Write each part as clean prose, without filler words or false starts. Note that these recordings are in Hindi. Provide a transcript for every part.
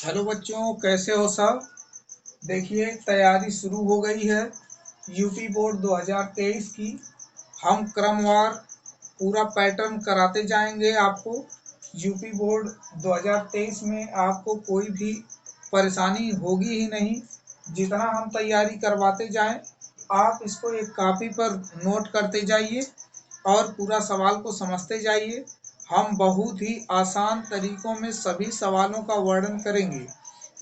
हेलो बच्चों, कैसे हो सब। देखिए, तैयारी शुरू हो गई है यूपी बोर्ड 2023 की। हम क्रमवार पूरा पैटर्न कराते जाएंगे आपको। यूपी बोर्ड 2023 में आपको कोई भी परेशानी होगी ही नहीं। जितना हम तैयारी करवाते जाएं, आप इसको एक कापी पर नोट करते जाइए और पूरा सवाल को समझते जाइए। हम बहुत ही आसान तरीकों में सभी सवालों का वर्णन करेंगे।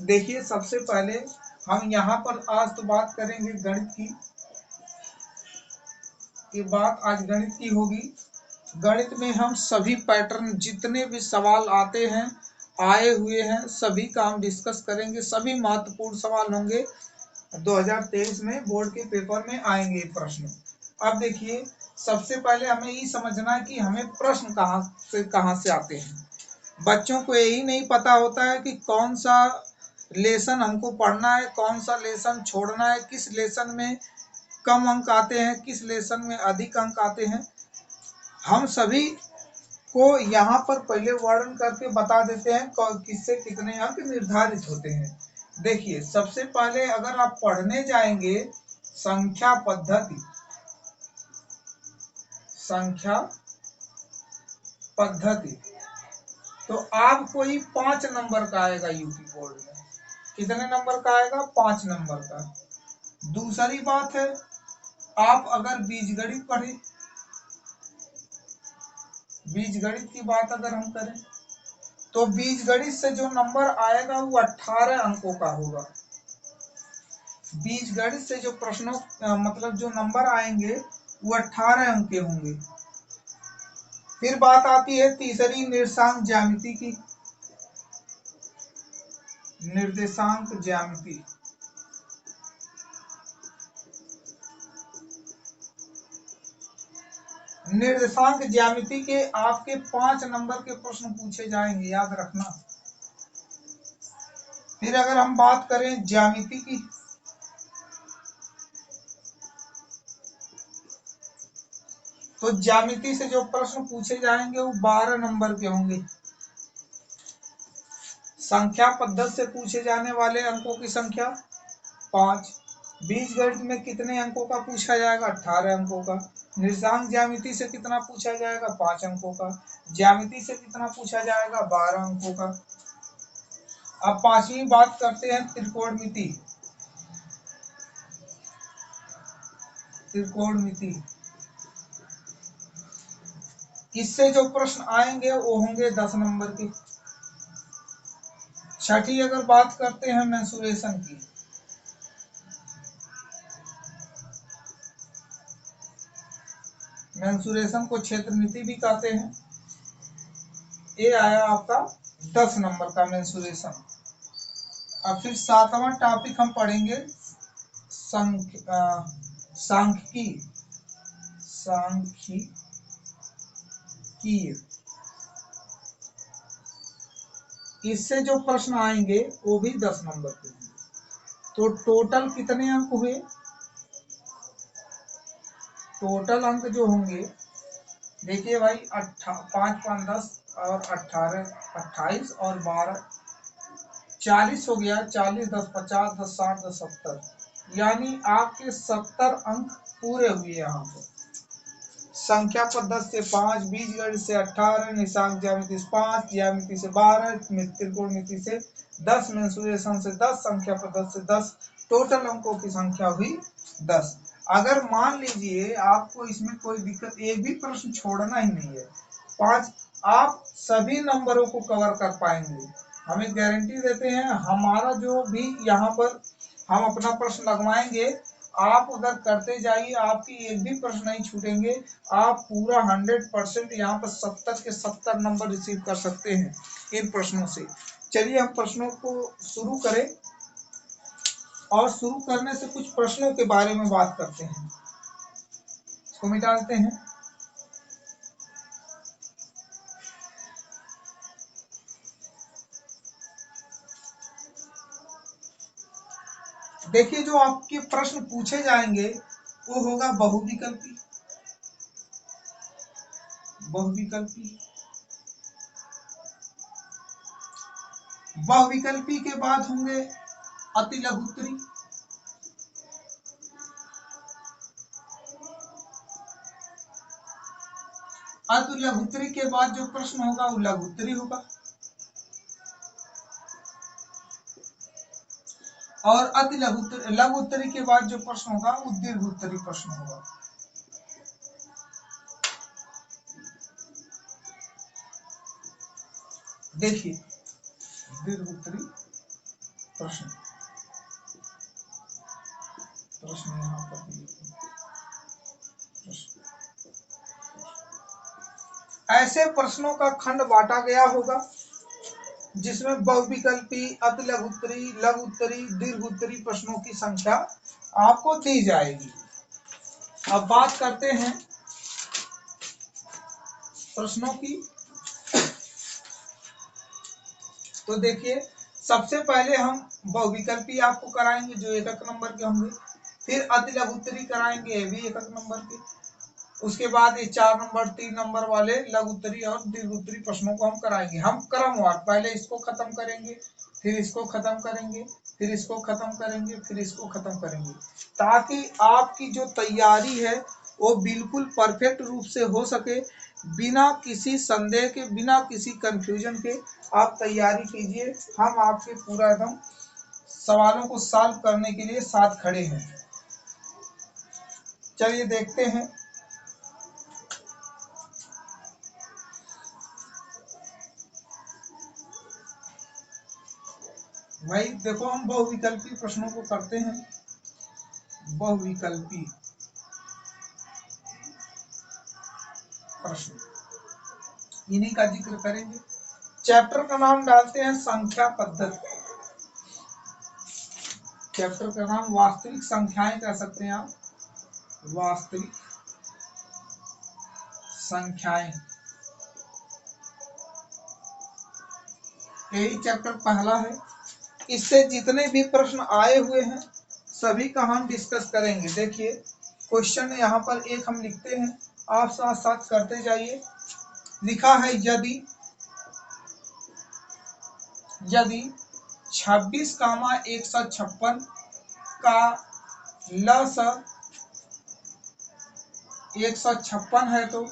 देखिए, सबसे पहले हम यहाँ पर आज तो बात करेंगे गणित की। ये बात आज गणित की होगी। गणित में हम सभी पैटर्न, जितने भी सवाल आते हैं, आए हुए हैं, सभी का हम डिस्कस करेंगे। सभी महत्वपूर्ण सवाल होंगे। 2023 में बोर्ड के पेपर में आएंगे प्रश्न। अब देखिए, सबसे पहले हमें ये समझना है कि हमें प्रश्न कहाँ से आते हैं। बच्चों को यही नहीं पता होता है कि कौन सा लेसन हमको पढ़ना है, कौन सा लेसन छोड़ना है, किस लेसन में कम अंक आते हैं, किस लेसन में अधिक अंक आते हैं। हम सभी को यहाँ पर पहले वर्णन करके बता देते हैं किससे कितने अंक निर्धारित होते हैं। देखिए, सबसे पहले अगर आप पढ़ने जाएंगे संख्या पद्धति, तो आपको ही 5 नंबर का आएगा यूपी बोर्ड में। कितने नंबर का आएगा? 5 नंबर का। दूसरी बात है, आप अगर बीजगणित पढ़े, बीजगणित की बात अगर हम करें, तो बीजगणित से जो नंबर आएगा वो 18 अंकों का होगा। बीजगणित से जो प्रश्नों मतलब जो नंबर आएंगे वो 18 अंक के होंगे। फिर बात आती है तीसरी, निर्देशांक ज्यामिति की। निर्देशांक ज्यामिति, निर्देशांक ज्यामिति के आपके 5 नंबर के प्रश्न पूछे जाएंगे, याद रखना। फिर अगर हम बात करें ज्यामिति की, तो ज्यामिति से जो प्रश्न पूछे जाएंगे वो 12 नंबर के होंगे। संख्या पद्धति से पूछे जाने वाले अंकों की संख्या 5। बीजगणित में कितने अंकों का पूछा जाएगा? 18 अंकों का। निर्देशांक ज्यामिति से कितना पूछा जाएगा? 5 अंकों का। ज्यामिति से कितना पूछा जाएगा? 12 अंकों का। अब पांचवी बात करते हैं त्रिकोणमिति। त्रिकोणमिति, इससे जो प्रश्न आएंगे वो होंगे 10 नंबर के। छठी अगर बात करते हैं मेंसुरेशन की, मेंसुरेशन को क्षेत्रमिति भी कहते हैं। ये आया आपका 10 नंबर का मेंसुरेशन। अब फिर 7वां टॉपिक हम पढ़ेंगे सांख्यिकी। इससे जो प्रश्न आएंगे वो भी 10 नंबर के होंगे। तो टोटल कितने अंक हुए? टोटल अंक जो होंगे, देखिए भाई, 5 5 10 और 18 28 और 12 40 हो गया। 40 10 50 10 60 10 70, यानी आपके 70 अंक पूरे हुए यहाँ पर। संख्या पद्धति से 5, बीजगणित से 18, निशांक ज्यामिति से 5, ज्यामिति से 12, त्रिकोणमिति से 10, मेंसुरेशन से 10, संख्या पद्धति से 10, टोटल अंकों की संख्या हुई 10। अगर मान लीजिए आपको इसमें कोई दिक्कत, एक भी प्रश्न छोड़ना ही नहीं है, 5, आप सभी नंबरों को कवर कर पाएंगे। हमें गारंटी देते हैं। हमारा जो भी यहाँ पर हम अपना प्रश्न लगवाएंगे, आप उधर करते जाइए, आपकी एक भी प्रश्न नहीं छूटेंगे। आप पूरा 100% यहाँ पर 70 के 70 नंबर रिसीव कर सकते हैं इन प्रश्नों से। चलिए हम प्रश्नों को शुरू करें, और शुरू करने से कुछ प्रश्नों के बारे में बात करते हैं। इसको मिटा देते हैं। देखिए, जो आपके प्रश्न पूछे जाएंगे वो होगा बहुविकल्पी। बहुविकल्पी के बाद होंगे अति लघुत्तरी, अति लघुत्तरी के बाद जो प्रश्न होगा वो लघुत्तरी होगा, और अति लघुत्तरी के बाद जो प्रश्न होगा वो दीर्घोत्तरी प्रश्न होगा। देखिए दीर्घोत्तरी प्रश्न यहाँ पर ऐसे प्रश्नों का खंड बांटा गया होगा जिसमें बहुविकल्पी, अति लघुत्तरी, लघुत्तरी, दीर्घोत्तरी प्रश्नों की संख्या आपको दी जाएगी। अब बात करते हैं प्रश्नों की। तो देखिए सबसे पहले हम बहुविकल्पी आपको कराएंगे जो 1 नंबर के होंगे, फिर अति लघुत्तरी कराएंगे ये भी 1 नंबर के, उसके बाद ये 4 नंबर 3 नंबर वाले लघुत्तरी और दीर्घोत्तरी प्रश्नों को हम कराएंगे। हम क्रमवार पहले इसको खत्म करेंगे, फिर इसको खत्म करेंगे, फिर इसको खत्म करेंगे, फिर इसको खत्म करेंगे, ताकि आपकी जो तैयारी है वो बिल्कुल परफेक्ट रूप से हो सके, बिना किसी संदेह के, बिना किसी कंफ्यूजन के आप तैयारी कीजिए। हम आपके पूरा एकदम सवालों को सॉल्व करने के लिए साथ खड़े हैं। चलिए देखते हैं। भाई देखो हम बहुविकल्पी प्रश्नों को करते हैं। बहुविकल्पी प्रश्न इन्हीं का जिक्र करेंगे। चैप्टर का नाम डालते हैं संख्या पद्धति। चैप्टर का नाम वास्तविक संख्याएं कह सकते हैं आप, वास्तविक संख्याएं। यही चैप्टर पहला है। इससे जितने भी प्रश्न आए हुए हैं सभी का हम डिस्कस करेंगे। देखिए क्वेश्चन यहाँ पर एक हम लिखते हैं, आप साथ साथ करते जाइए। लिखा है यदि 26,156 का लस 156 है तो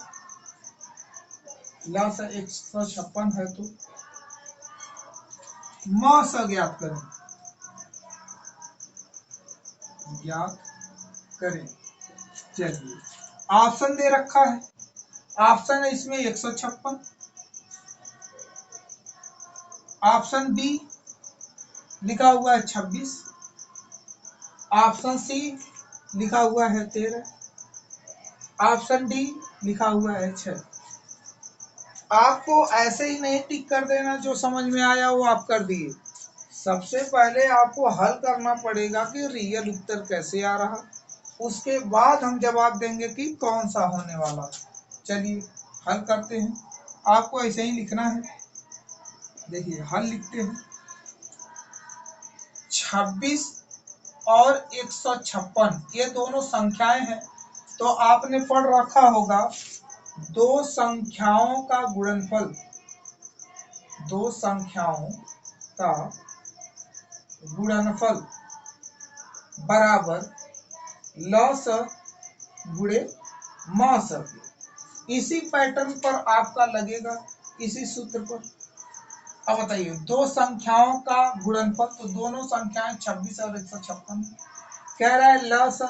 लस 156 है तो म स ज्ञात करें, ज्ञात करें। चलिए ऑप्शन दे रखा है, ऑप्शन है इसमें 156, ऑप्शन बी लिखा हुआ है 26, ऑप्शन सी लिखा हुआ है 13, ऑप्शन डी लिखा हुआ है 6। आपको ऐसे ही नहीं टिक कर देना, जो समझ में आया वो आप कर दिए। सबसे पहले आपको हल करना पड़ेगा कि रियल उत्तर कैसे आ रहा, उसके बाद हम जवाब देंगे कि कौन सा होने वाला। चलिए हल करते हैं। आपको ऐसे ही लिखना है। देखिए हल लिखते हैं। 26 और 156 ये दोनों संख्याएं हैं, तो आपने पढ़ रखा होगा दो संख्याओं का गुणनफल, दो संख्याओं का गुणनफल बराबर लस गुणे मास। इसी पैटर्न पर आपका लगेगा, इसी सूत्र पर। अब बताइए दो संख्याओं का गुणनफल, तो दोनों संख्याएं 26 और 156 कह रहा है। लस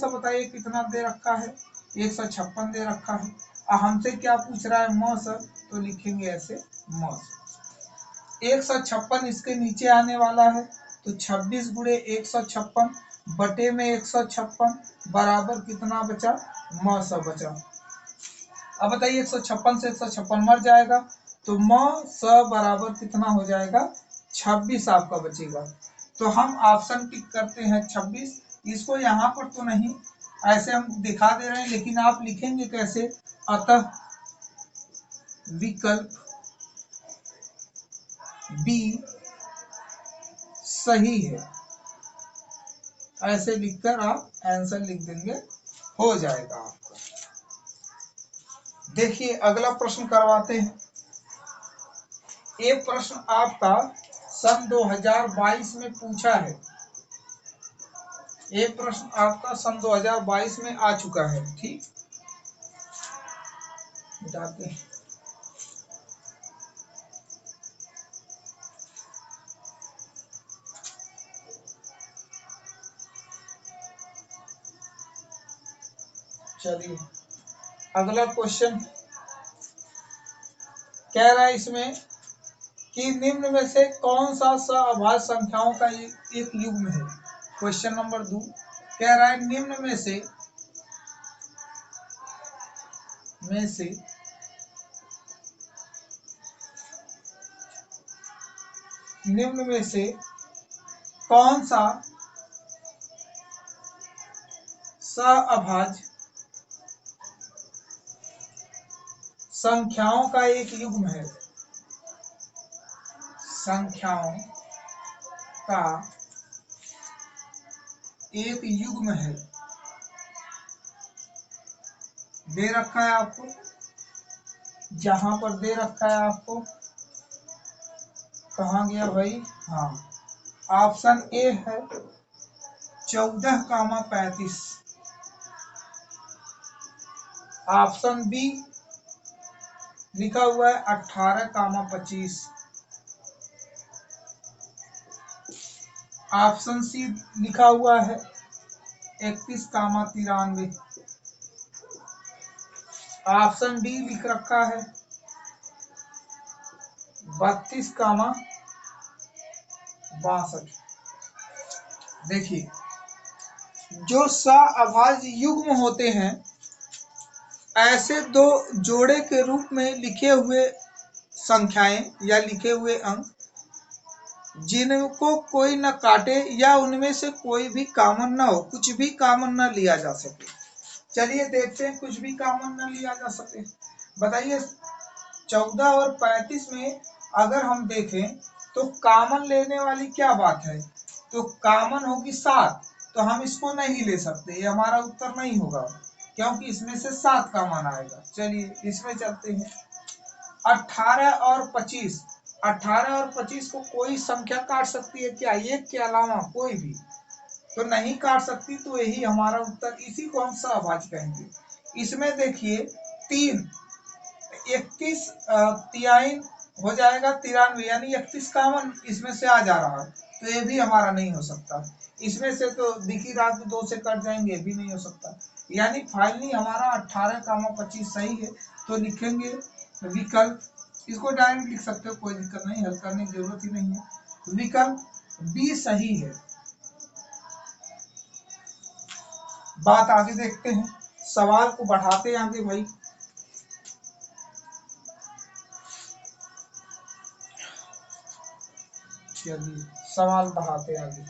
बताइए कितना दे रखा है, 156 दे रखा है। हमसे क्या पूछ रहा है, मस, तो लिखेंगे ऐसे मस। 156 इसके नीचे आने वाला है, तो 26 गुणे 156 बटे में 156 बराबर कितना बचा, म स बचा। अब बताइए 156 से 156 मर जाएगा, तो म स बराबर कितना हो जाएगा, 26 आपका बचेगा। तो हम ऑप्शन टिक करते हैं 26। इसको यहाँ पर तो नहीं, ऐसे हम दिखा दे रहे हैं, लेकिन आप लिखेंगे कैसे, अतः विकल्प बी सही है, ऐसे लिखकर आप आंसर लिख देंगे, हो जाएगा आपका। देखिए अगला प्रश्न करवाते हैं। ये प्रश्न आपका सन 2022 में पूछा है। एक प्रश्न आपका सन 2022 में आ चुका है। ठीक, बताते हैं। चलिए अगला क्वेश्चन कह रहा है इसमें कि निम्न में से कौन सा अभाज्य संख्याओं का एक युग्म है। क्वेश्चन नंबर 2 कह रहा है निम्न में से कौन सा अभाज्य संख्याओं का एक युग्म है। संख्याओं का एक युग्म है। दे रखा है आपको, जहां पर दे रखा है आपको, कहाँ गया भाई, हाँ ऑप्शन ए है 14, 35। ऑप्शन बी लिखा हुआ है 18, 25। ऑप्शन सी लिखा हुआ है 31, 93। ऑप्शन डी लिख रखा है 32, 62। देखिए जो अभाज्य युग्म होते हैं ऐसे दो जोड़े के रूप में लिखे हुए संख्याएं या लिखे हुए अंक जिनको कोई न काटे या उनमें से कोई भी कॉमन ना हो, कुछ भी कॉमन ना लिया जा सके। चलिए देखते हैं कुछ भी कॉमन ना लिया जा सके। बताइए 14 और 35 में अगर हम देखें तो कॉमन लेने वाली क्या बात है, तो कॉमन होगी 7, तो हम इसको नहीं ले सकते, ये हमारा उत्तर नहीं होगा क्योंकि इसमें से 7 कॉमन आएगा। चलिए इसमें चलते हैं। 18 और 25, 18 और 25 को कोई संख्या काट सकती है क्या, एक के अलावा कोई भी तो नहीं काट सकती, तो यही हमारा उत्तर, इसी को हम सहभाज्य कहेंगे। इसमें देखिए 3, 31 तिहाई हो जाएगा 93, यानी 31 कॉमन इसमें से आ जा रहा है, तो ये भी हमारा नहीं हो सकता। इसमें से तो दिखी रात में 2 से कट जाएंगे, भी नहीं हो सकता। यानी फाइनली हमारा 18, 25 सही है। तो लिखेंगे विकल्प, इसको डायरेक्ट लिख सकते हो, कोई दिक्कत नहीं, हल करने की जरूरत ही नहीं है। विकल्प बी सही है। बात आगे देखते हैं, सवाल को बढ़ाते आगे भाई। चलिए सवाल बढ़ाते आगे।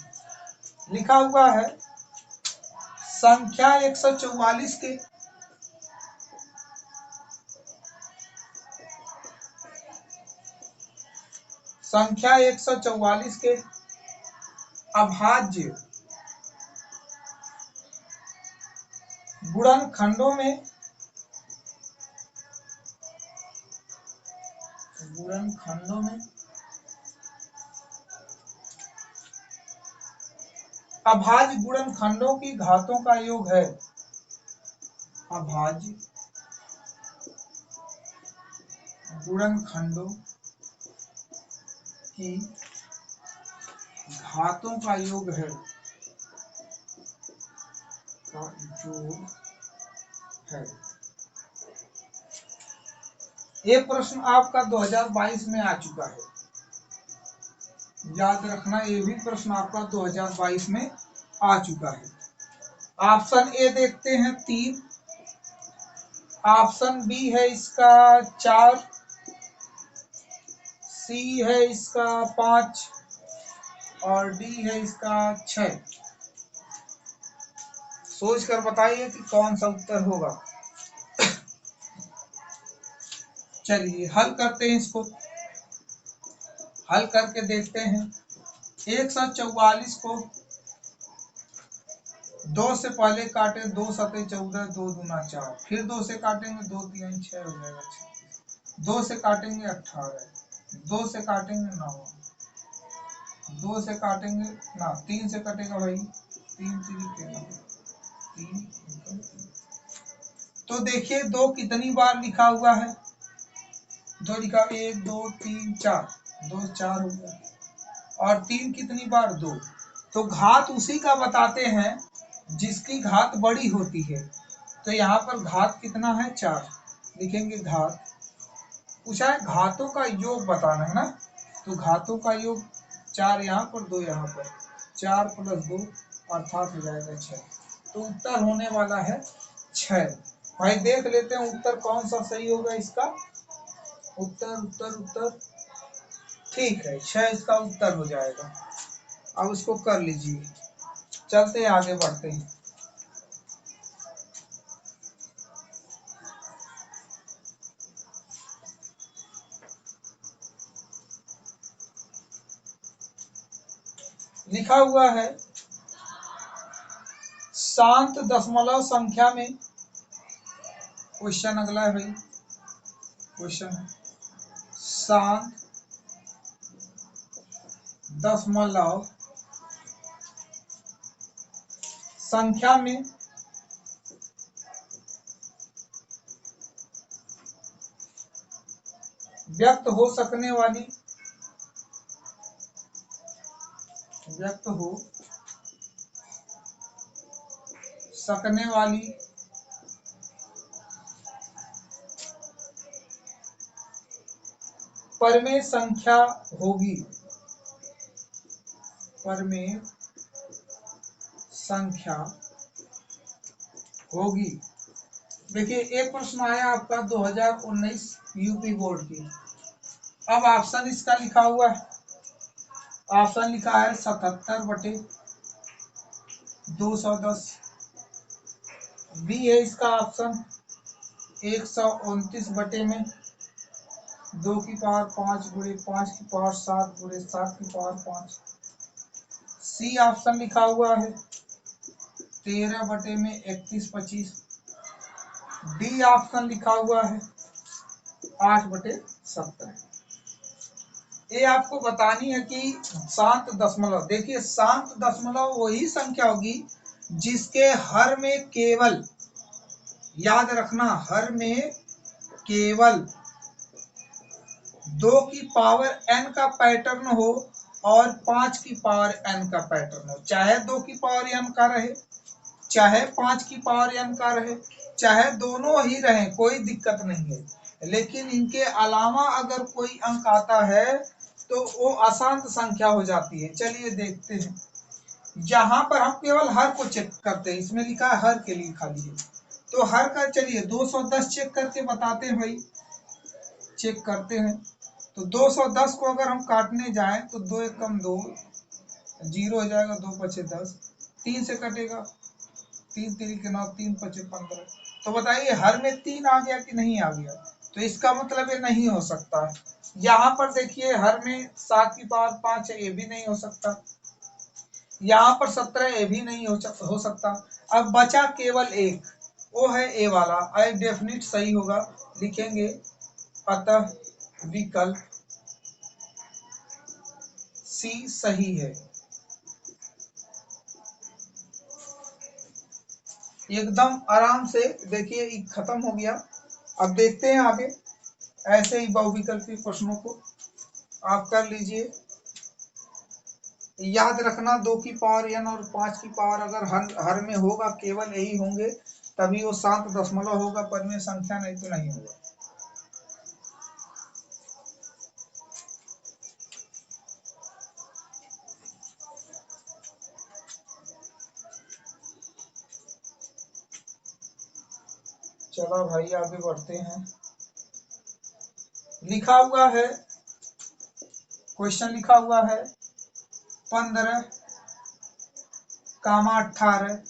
लिखा हुआ है संख्या 144 के अभाज्य गुणनखंडों में अभाज्य गुणनखंडों की घातों का योग है। अभाज्य गुणनखंडों की घातों का योग है, ये प्रश्न आपका 2022 में आ चुका है, याद रखना, ये भी प्रश्न आपका 2022 में आ चुका है। ऑप्शन ए देखते हैं 3, ऑप्शन बी है इसका 4, सी है इसका 5 और डी है इसका 6। सोच कर बताइए कि कौन सा उत्तर होगा। चलिए हल करते हैं, इसको हल करके देखते हैं। 144 को 2 से पहले काटे, 2 सते 14, 2 दूना 4, फिर 2 से काटेंगे 2 3 6 हो जाएगा 2 से काटेंगे 18, 2 से काटेंगे 9, 2 से काटेंगे ना, 3 से कटेगा भाई, 3 3 3 3। तो देखिए 2 कितनी बार लिखा हुआ है, 2 लिखा, 1 2 3 4, 2 4 हो गया, और 3 कितनी बार, 2। तो घात उसी का बताते हैं जिसकी घात बड़ी होती है। तो यहाँ पर घात कितना है, 4 लिखेंगे घात। पूछा है घातों का योग बताना है ना, तो घातों का योग 4 यहाँ पर, 2 यहाँ पर, 4 + 2 अर्थात हो जाएगा 6। तो उत्तर होने वाला है 6। भाई देख लेते हैं उत्तर कौन सा सही होगा इसका। उत्तर उत्तर उत्तर ठीक है, 6 इसका उत्तर हो जाएगा। अब उसको कर लीजिए, चलते हैं आगे बढ़ते हैं। लिखा हुआ है शांत दशमलव संख्या में, क्वेश्चन अगला है भाई, क्वेश्चन है शांत दशमलव संख्या में व्यक्त हो सकने वाली परमेय संख्या होगी, परमेय संख्या होगी। देखिए एक प्रश्न आया आपका 2019 यूपी बोर्ड की। अब ऑप्शन इसका लिखा हुआ है, ऑप्शन लिखा है 77/210। बी है इसका ऑप्शन 129 बटे में 2 की पावर 5 गुणे 5 की पावर 7 गुणे 7 की पावर 5। सी ऑप्शन लिखा हुआ है 13 बटे में 31/25। डी ऑप्शन लिखा हुआ है 8/17। ये आपको बतानी है कि शांत दशमलव, देखिए शांत दशमलव वही संख्या होगी जिसके हर में केवल, याद रखना, हर में केवल 2 की पावर n का पैटर्न हो और 5 की पावर n का पैटर्न हो। चाहे 2 की पावर n का रहे, चाहे 5 की पावर n का रहे, चाहे दोनों ही रहे, कोई दिक्कत नहीं है। लेकिन इनके अलावा अगर कोई अंक आता है तो वो अशांत संख्या हो जाती है। चलिए देखते हैं, यहाँ पर हम केवल हर को चेक करते हैं, इसमें लिखा है हर के लिए खाली है, तो हर का चलिए 210 चेक करके बताते हैं भाई, चेक करते हैं। तो 210 को अगर हम काटने जाएं तो 2 एकम 2, 0 हो जाएगा, 2 पचे 10, 3 से कटेगा, 3 3 के 9, 3 पचे 15। तो बताइए हर में 3 आ गया कि नहीं आ गया, तो इसका मतलब ये नहीं हो सकता है। यहाँ पर देखिए हर में 7 की पावर 5 है, ये भी नहीं हो सकता। यहाँ पर 17, ये भी नहीं हो सकता। अब बचा केवल एक, वो है ए वाला, आई डेफिनेट सही होगा, लिखेंगे अतः विकल्प सी सही है। एकदम आराम से देखिए खत्म हो गया। अब देखते हैं आगे, ऐसे ही बहुविकल्पी प्रश्नों को आप कर लीजिए। याद रखना 2 की पावर n और 5 की पावर अगर हर में होगा, केवल यही होंगे, तभी वो शांत दशमलव होगा, परमेय संख्या, नहीं तो नहीं होगा। चलो भाई आगे बढ़ते हैं। लिखा हुआ है, क्वेश्चन लिखा हुआ है 15, 18,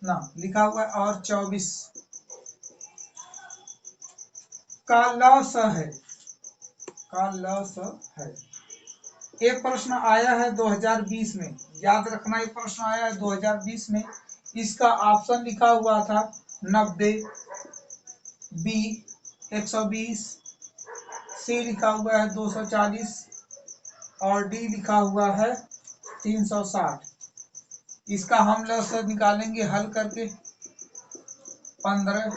ना लिखा हुआ है और 24 का लस है, का लस है। एक प्रश्न आया है 2020 में, याद रखना ये प्रश्न आया है 2020 में। इसका ऑप्शन लिखा हुआ था 90, बी 120, सी लिखा हुआ है 240 और डी लिखा हुआ है 360। इसका हम लोग निकालेंगे हल करके 15,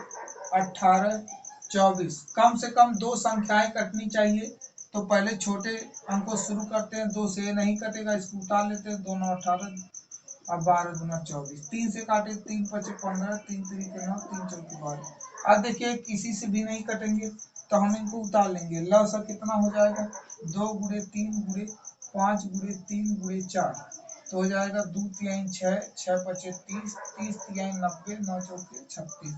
18, 24। कम से कम दो संख्याएं कटनी चाहिए। तो पहले छोटे अंकों शुरू करते हैं, 2 से नहीं कटेगा, इसको उतार लेते हैं। 2 9 18, अब 12 दूना 24, 3 से काटे 3 5 15, 3 3 9, 3 4 12। अब देखिए किसी से भी नहीं कटेंगे तो हम इनको उतार लेंगे। लसा कितना हो जाएगा, 2 गुणे 3 गुणे 5 गुणे 3 गुणे 4, तो हो जाएगा 2 3 6, 6 5 30, 30 3 90, 9 4 36,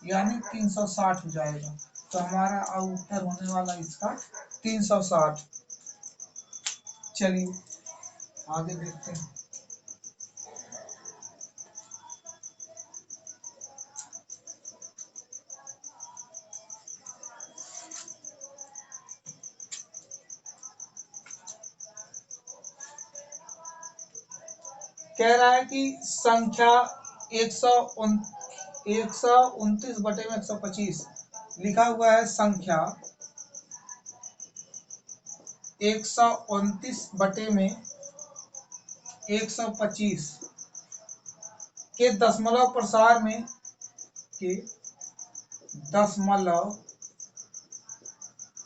यानी 360 हो जाएगा। तो हमारा उत्तर होने वाला इसका 360। चलिए आगे देखते हैं। कह रहा है कि संख्या 129 बटे में 125 लिखा हुआ है। संख्या 129 बटे में 125 के दशमलव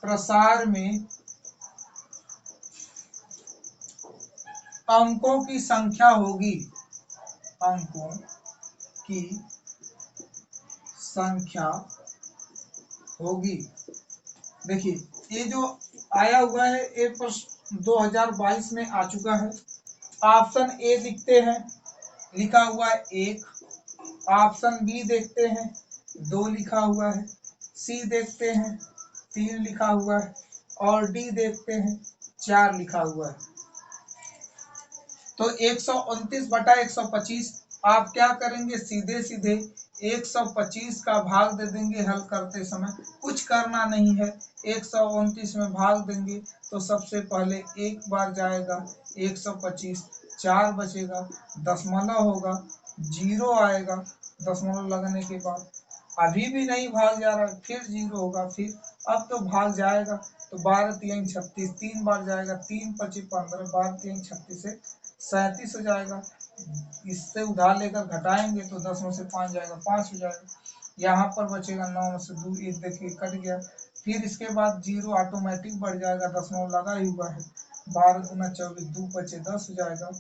प्रसार में अंकों की संख्या होगी। अंकों की संख्या होगी। देखिए ये जो आया हुआ है ये प्रश्न 2022 में आ चुका है। ऑप्शन ए लिखते हैं, लिखा हुआ है 1। ऑप्शन बी देखते हैं, 2 लिखा हुआ है। सी देखते हैं, 3 लिखा हुआ है। और डी देखते हैं, 4 लिखा हुआ है। तो 129 बटा 125 आप क्या करेंगे, सीधे सीधे 125 का भाग दे देंगे। हल करते समय कुछ करना नहीं है, 129 में भाग देंगे तो सबसे पहले एक बार जाएगा 125, 4 बचेगा, दशमलव होगा, 0 आएगा दशमलव लगने के बाद। अभी भी नहीं भाग जा रहा, फिर 0 होगा, फिर अब तो भाग जाएगा। तो 12 3 36, 3 बार जाएगा, 3 5 15, 12 3 36 से 37 हो जाएगा। इससे उधार लेकर घटाएंगे तो 10 में से 5 जाएगा, 5 हो जाएगा। यहाँ पर बचेगा 9 में से 2, 1 देखिए कट गया। फिर इसके बाद 0 ऑटोमेटिक बढ़ जाएगा, दशमलव लगा ही हुआ है। 12 दूना 24, 2 5 10 हो जाएगा,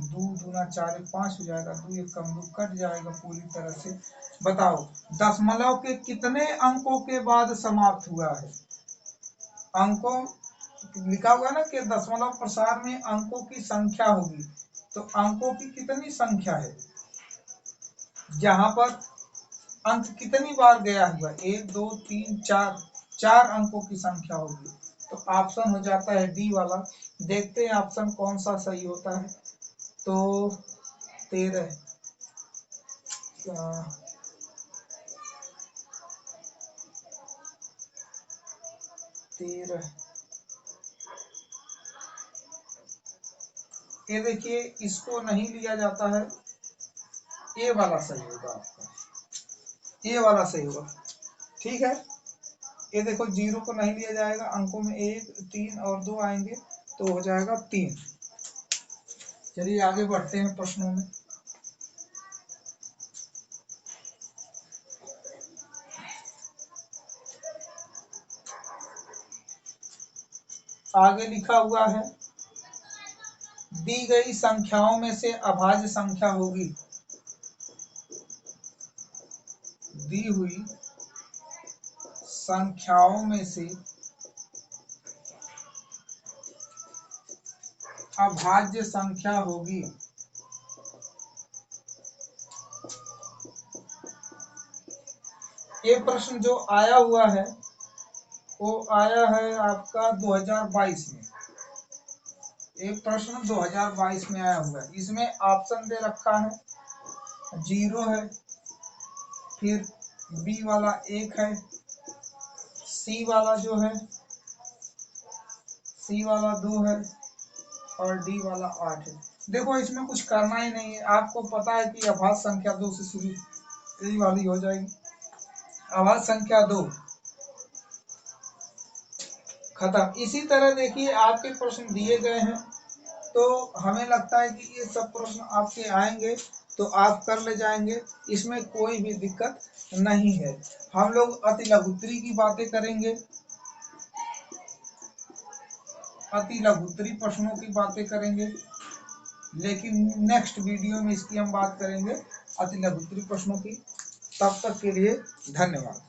2 दूना 4 5 हो जाएगा, 2 1 कम 2 कट जाएगा पूरी तरह से। बताओ दशमलव के कितने अंकों के बाद समाप्त हुआ है। अंकों लिखा हुआ है ना कि दशमलव प्रसार में अंकों की संख्या होगी। तो अंकों की कितनी संख्या है, जहां पर अंक कितनी बार गया हुआ, 1 2 3 4, 4 अंकों की संख्या होगी। तो ऑप्शन हो जाता है डी वाला। देखते हैं ऑप्शन कौन सा सही होता है। तो 13 ये देखिए इसको नहीं लिया जाता है, ये वाला सही होगा आपका, ये वाला सही होगा। ठीक है, ये देखो 0 को नहीं लिया जाएगा, अंकों में 1 3 और 2 आएंगे तो हो जाएगा 3। चलिए आगे बढ़ते हैं प्रश्नों में। आगे लिखा हुआ है, दी गई संख्याओं में से अभाज्य संख्या होगी। दी हुई संख्याओं में से अभाज्य संख्या होगी। ये प्रश्न जो आया हुआ है वो आया है आपका 2022 में। एक प्रश्न 2022 में आया हुआ है। इसमें ऑप्शन दे रखा है, 0 है, फिर बी वाला 1 है, सी वाला जो है, सी वाला 2 है और डी वाला 8 है। देखो इसमें कुछ करना ही नहीं है, आपको पता है कि अभाज्य संख्या 2 से शुरू यही वाली हो जाएगी। अभाज्य संख्या 2 खत्म। इसी तरह देखिए आपके प्रश्न दिए गए हैं, तो हमें लगता है कि ये सब प्रश्न आपके आएंगे तो आप कर ले जाएंगे, इसमें कोई भी दिक्कत नहीं है। हम लोग अति लघुत्तरी की बातें करेंगे, अति लघुत्तरी प्रश्नों की बातें करेंगे, लेकिन नेक्स्ट वीडियो में इसकी हम बात करेंगे अति लघुत्तरी प्रश्नों की। तब तक के लिए धन्यवाद।